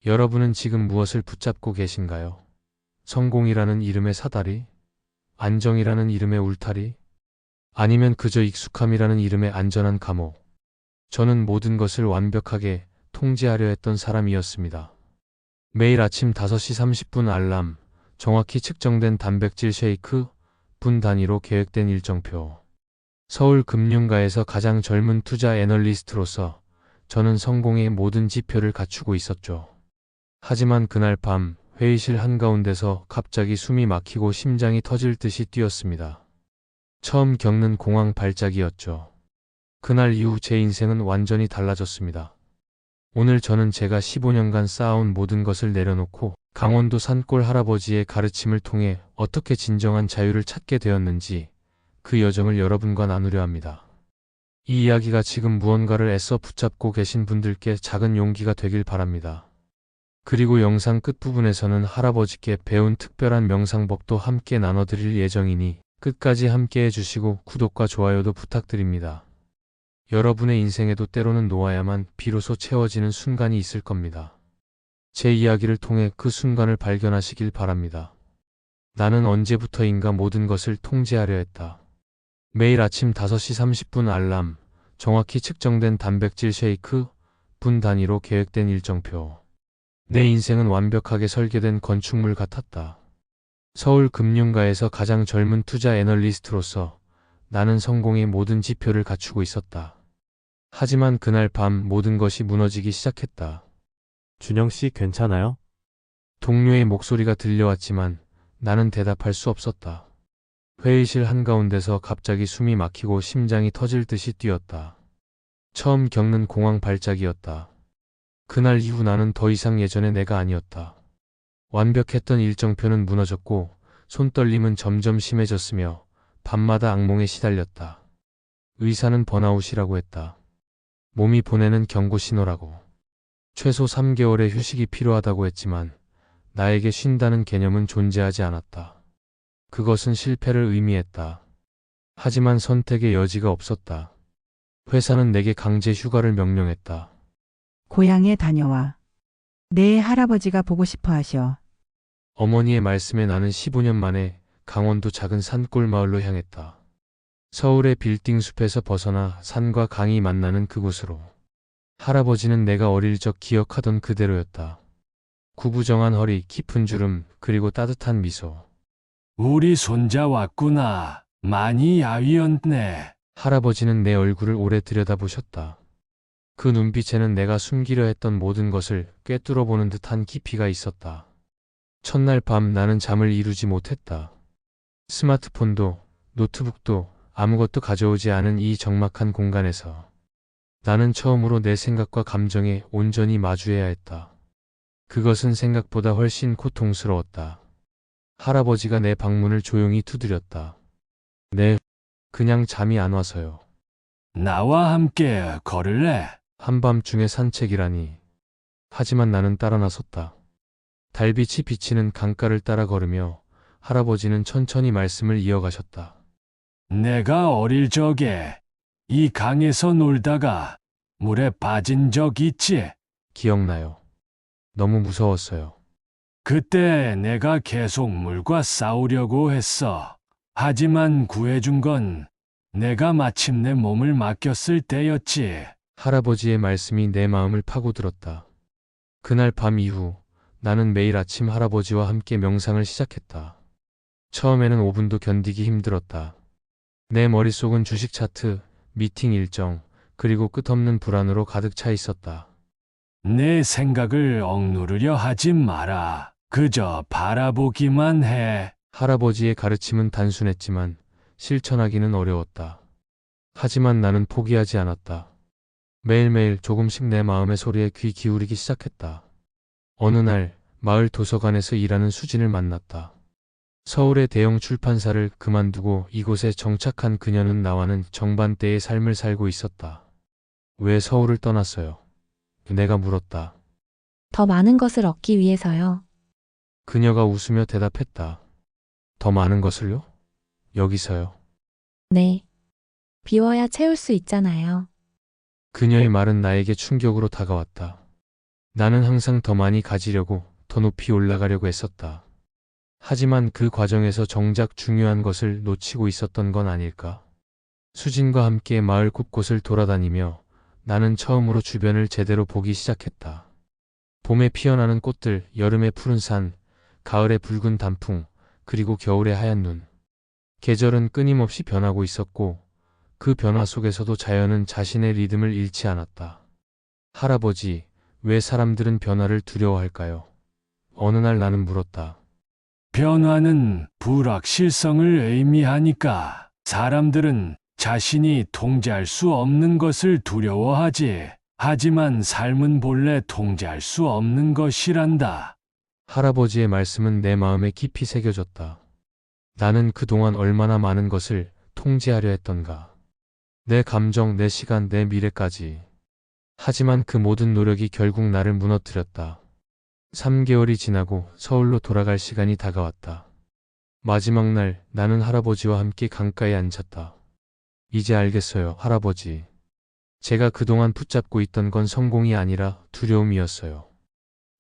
여러분은 지금 무엇을 붙잡고 계신가요? 성공이라는 이름의 사다리? 안정이라는 이름의 울타리? 아니면 그저 익숙함이라는 이름의 안전한 감옥? 저는 모든 것을 완벽하게 통제하려 했던 사람이었습니다. 매일 아침 5시 30분 알람, 정확히 측정된 단백질 쉐이크, 분 단위로 계획된 일정표. 서울 금융가에서 가장 젊은 투자 애널리스트로서 저는 성공의 모든 지표를 갖추고 있었죠. 하지만 그날 밤 회의실 한가운데서 갑자기 숨이 막히고 심장이 터질 듯이 뛰었습니다. 처음 겪는 공황 발작이었죠. 그날 이후 제 인생은 완전히 달라졌습니다. 오늘 저는 제가 15년간 쌓아온 모든 것을 내려놓고 강원도 산골 할아버지의 가르침을 통해 어떻게 진정한 자유를 찾게 되었는지 그 여정을 여러분과 나누려 합니다. 이 이야기가 지금 무언가를 애써 붙잡고 계신 분들께 작은 용기가 되길 바랍니다. 그리고 영상 끝부분에서는 할아버지께 배운 특별한 명상법도 함께 나눠드릴 예정이니 끝까지 함께 해주시고 구독과 좋아요도 부탁드립니다. 여러분의 인생에도 때로는 놓아야만 비로소 채워지는 순간이 있을 겁니다. 제 이야기를 통해 그 순간을 발견하시길 바랍니다. 나는 언제부터인가 모든 것을 통제하려 했다. 매일 아침 5시 30분 알람, 정확히 측정된 단백질 쉐이크, 분 단위로 계획된 일정표. 내 인생은 완벽하게 설계된 건축물 같았다. 서울 금융가에서 가장 젊은 투자 애널리스트로서 나는 성공의 모든 지표를 갖추고 있었다. 하지만 그날 밤 모든 것이 무너지기 시작했다. 준영 씨 괜찮아요? 동료의 목소리가 들려왔지만 나는 대답할 수 없었다. 회의실 한가운데서 갑자기 숨이 막히고 심장이 터질 듯이 뛰었다. 처음 겪는 공황 발작이었다. 그날 이후 나는 더 이상 예전의 내가 아니었다. 완벽했던 일정표는 무너졌고 손떨림은 점점 심해졌으며 밤마다 악몽에 시달렸다. 의사는 번아웃이라고 했다. 몸이 보내는 경고 신호라고. 최소 3개월의 휴식이 필요하다고 했지만 나에게 쉰다는 개념은 존재하지 않았다. 그것은 실패를 의미했다. 하지만 선택의 여지가 없었다. 회사는 내게 강제 휴가를 명령했다. 고향에 다녀와. 내 할아버지가 보고 싶어 하셔. 어머니의 말씀에 나는 15년 만에 강원도 작은 산골 마을로 향했다. 서울의 빌딩 숲에서 벗어나 산과 강이 만나는 그곳으로. 할아버지는 내가 어릴 적 기억하던 그대로였다. 구부정한 허리, 깊은 주름, 그리고 따뜻한 미소. 우리 손자 왔구나. 많이 야위었네. 할아버지는 내 얼굴을 오래 들여다보셨다. 그 눈빛에는 내가 숨기려 했던 모든 것을 꿰뚫어 보는 듯한 깊이가 있었다. 첫날 밤 나는 잠을 이루지 못했다. 스마트폰도, 노트북도, 아무것도 가져오지 않은 이 적막한 공간에서 나는 처음으로 내 생각과 감정에 온전히 마주해야 했다. 그것은 생각보다 훨씬 고통스러웠다. 할아버지가 내 방문을 조용히 두드렸다. 네, 그냥 잠이 안 와서요. 나와 함께 걸을래? 한밤중에 산책이라니. 하지만 나는 따라 나섰다. 달빛이 비치는 강가를 따라 걸으며 할아버지는 천천히 말씀을 이어가셨다. 내가 어릴 적에 이 강에서 놀다가 물에 빠진 적 있지? 기억나요. 너무 무서웠어요. 그때 내가 계속 물과 싸우려고 했어. 하지만 구해준 건 내가 마침내 몸을 맡겼을 때였지. 할아버지의 말씀이 내 마음을 파고들었다. 그날 밤 이후 나는 매일 아침 할아버지와 함께 명상을 시작했다. 처음에는 5분도 견디기 힘들었다. 내 머릿속은 주식 차트, 미팅 일정, 그리고 끝없는 불안으로 가득 차 있었다. 내 생각을 억누르려 하지 마라. 그저 바라보기만 해. 할아버지의 가르침은 단순했지만 실천하기는 어려웠다. 하지만 나는 포기하지 않았다. 매일매일 조금씩 내 마음의 소리에 귀 기울이기 시작했다. 어느 날 마을 도서관에서 일하는 수진을 만났다. 서울의 대형 출판사를 그만두고 이곳에 정착한 그녀는 나와는 정반대의 삶을 살고 있었다. 왜 서울을 떠났어요? 내가 물었다. 더 많은 것을 얻기 위해서요. 그녀가 웃으며 대답했다. 더 많은 것을요? 여기서요. 네. 비워야 채울 수 있잖아요. 그녀의 말은 나에게 충격으로 다가왔다. 나는 항상 더 많이 가지려고, 더 높이 올라가려고 했었다. 하지만 그 과정에서 정작 중요한 것을 놓치고 있었던 건 아닐까? 수진과 함께 마을 곳곳을 돌아다니며 나는 처음으로 주변을 제대로 보기 시작했다. 봄에 피어나는 꽃들, 여름의 푸른 산, 가을의 붉은 단풍, 그리고 겨울의 하얀 눈. 계절은 끊임없이 변하고 있었고 그 변화 속에서도 자연은 자신의 리듬을 잃지 않았다. 할아버지, 왜 사람들은 변화를 두려워할까요? 어느 날 나는 물었다. 변화는 불확실성을 의미하니까 사람들은 자신이 통제할 수 없는 것을 두려워하지. 하지만 삶은 본래 통제할 수 없는 것이란다. 할아버지의 말씀은 내 마음에 깊이 새겨졌다. 나는 그동안 얼마나 많은 것을 통제하려 했던가. 내 감정, 내 시간, 내 미래까지. 하지만 그 모든 노력이 결국 나를 무너뜨렸다. 3개월이 지나고 서울로 돌아갈 시간이 다가왔다. 마지막 날 나는 할아버지와 함께 강가에 앉았다. 이제 알겠어요, 할아버지. 제가 그동안 붙잡고 있던 건 성공이 아니라 두려움이었어요.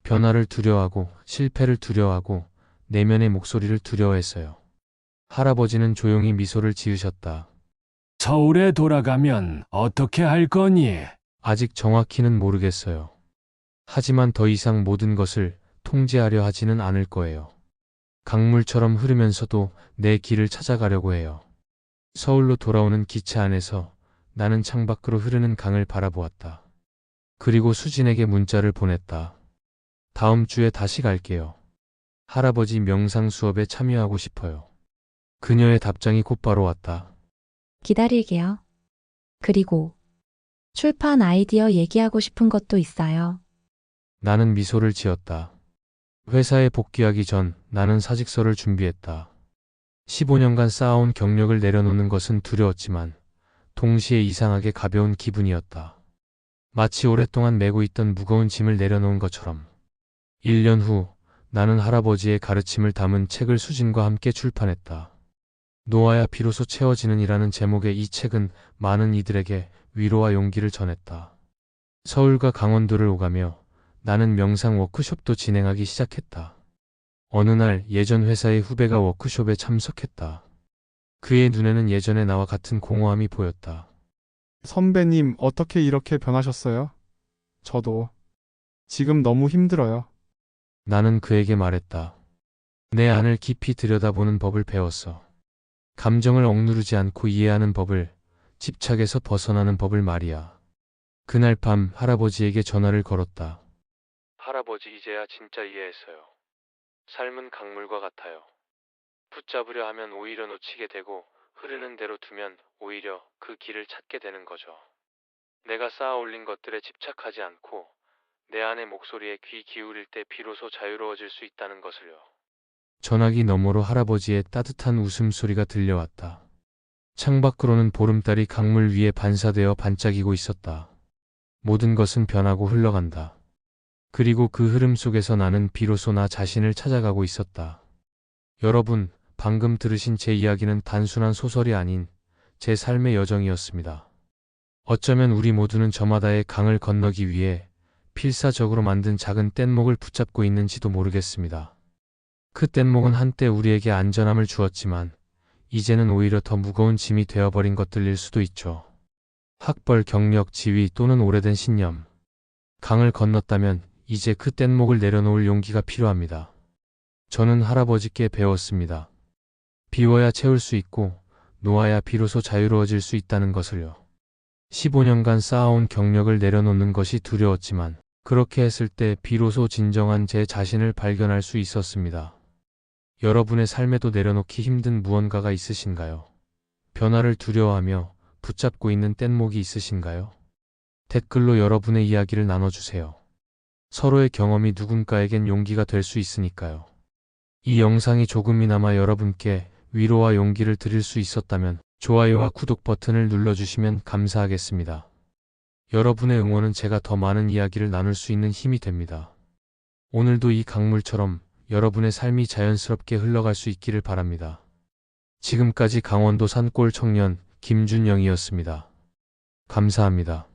변화를 두려워하고 실패를 두려워하고 내면의 목소리를 두려워했어요. 할아버지는 조용히 미소를 지으셨다. 서울에 돌아가면 어떻게 할 거니? 아직 정확히는 모르겠어요. 하지만 더 이상 모든 것을 통제하려 하지는 않을 거예요. 강물처럼 흐르면서도 내 길을 찾아가려고 해요. 서울로 돌아오는 기차 안에서 나는 창밖으로 흐르는 강을 바라보았다. 그리고 수진에게 문자를 보냈다. 다음 주에 다시 갈게요. 할아버지 명상 수업에 참여하고 싶어요. 그녀의 답장이 곧바로 왔다. 기다릴게요. 그리고 출판 아이디어 얘기하고 싶은 것도 있어요. 나는 미소를 지었다. 회사에 복귀하기 전 나는 사직서를 준비했다. 15년간 쌓아온 경력을 내려놓는 것은 두려웠지만 동시에 이상하게 가벼운 기분이었다. 마치 오랫동안 메고 있던 무거운 짐을 내려놓은 것처럼. 1년 후 나는 할아버지의 가르침을 담은 책을 수진과 함께 출판했다. 놓아야 비로소 채워지는 이라는 제목의 이 책은 많은 이들에게 위로와 용기를 전했다. 서울과 강원도를 오가며 나는 명상 워크숍도 진행하기 시작했다. 어느 날 예전 회사의 후배가 워크숍에 참석했다. 그의 눈에는 예전의 나와 같은 공허함이 보였다. 선배님, 어떻게 이렇게 변하셨어요? 저도 지금 너무 힘들어요. 나는 그에게 말했다. 내 안을 깊이 들여다보는 법을 배웠어. 감정을 억누르지 않고 이해하는 법을, 집착에서 벗어나는 법을 말이야. 그날 밤 할아버지에게 전화를 걸었다. 할아버지, 이제야 진짜 이해했어요. 삶은 강물과 같아요. 붙잡으려 하면 오히려 놓치게 되고 흐르는 대로 두면 오히려 그 길을 찾게 되는 거죠. 내가 쌓아 올린 것들에 집착하지 않고 내 안의 목소리에 귀 기울일 때 비로소 자유로워질 수 있다는 것을요. 전화기 너머로 할아버지의 따뜻한 웃음소리가 들려왔다. 창밖으로는 보름달이 강물 위에 반사되어 반짝이고 있었다. 모든 것은 변하고 흘러간다. 그리고 그 흐름 속에서 나는 비로소 나 자신을 찾아가고 있었다. 여러분, 방금 들으신 제 이야기는 단순한 소설이 아닌 제 삶의 여정이었습니다. 어쩌면 우리 모두는 저마다의 강을 건너기 위해 필사적으로 만든 작은 뗏목을 붙잡고 있는지도 모르겠습니다. 그 뗏목은 한때 우리에게 안전함을 주었지만 이제는 오히려 더 무거운 짐이 되어버린 것들일 수도 있죠. 학벌, 경력, 지위 또는 오래된 신념. 강을 건넜다면 이제 그 뗏목을 내려놓을 용기가 필요합니다. 저는 할아버지께 배웠습니다. 비워야 채울 수 있고 놓아야 비로소 자유로워질 수 있다는 것을요. 15년간 쌓아온 경력을 내려놓는 것이 두려웠지만 그렇게 했을 때 비로소 진정한 제 자신을 발견할 수 있었습니다. 여러분의 삶에도 내려놓기 힘든 무언가가 있으신가요? 변화를 두려워하며 붙잡고 있는 뗏목이 있으신가요? 댓글로 여러분의 이야기를 나눠주세요. 서로의 경험이 누군가에겐 용기가 될 수 있으니까요. 이 영상이 조금이나마 여러분께 위로와 용기를 드릴 수 있었다면 좋아요와 구독 버튼을 눌러주시면 감사하겠습니다. 여러분의 응원은 제가 더 많은 이야기를 나눌 수 있는 힘이 됩니다. 오늘도 이 강물처럼 여러분의 삶이 자연스럽게 흘러갈 수 있기를 바랍니다. 지금까지 강원도 산골 청년 김준영이었습니다. 감사합니다.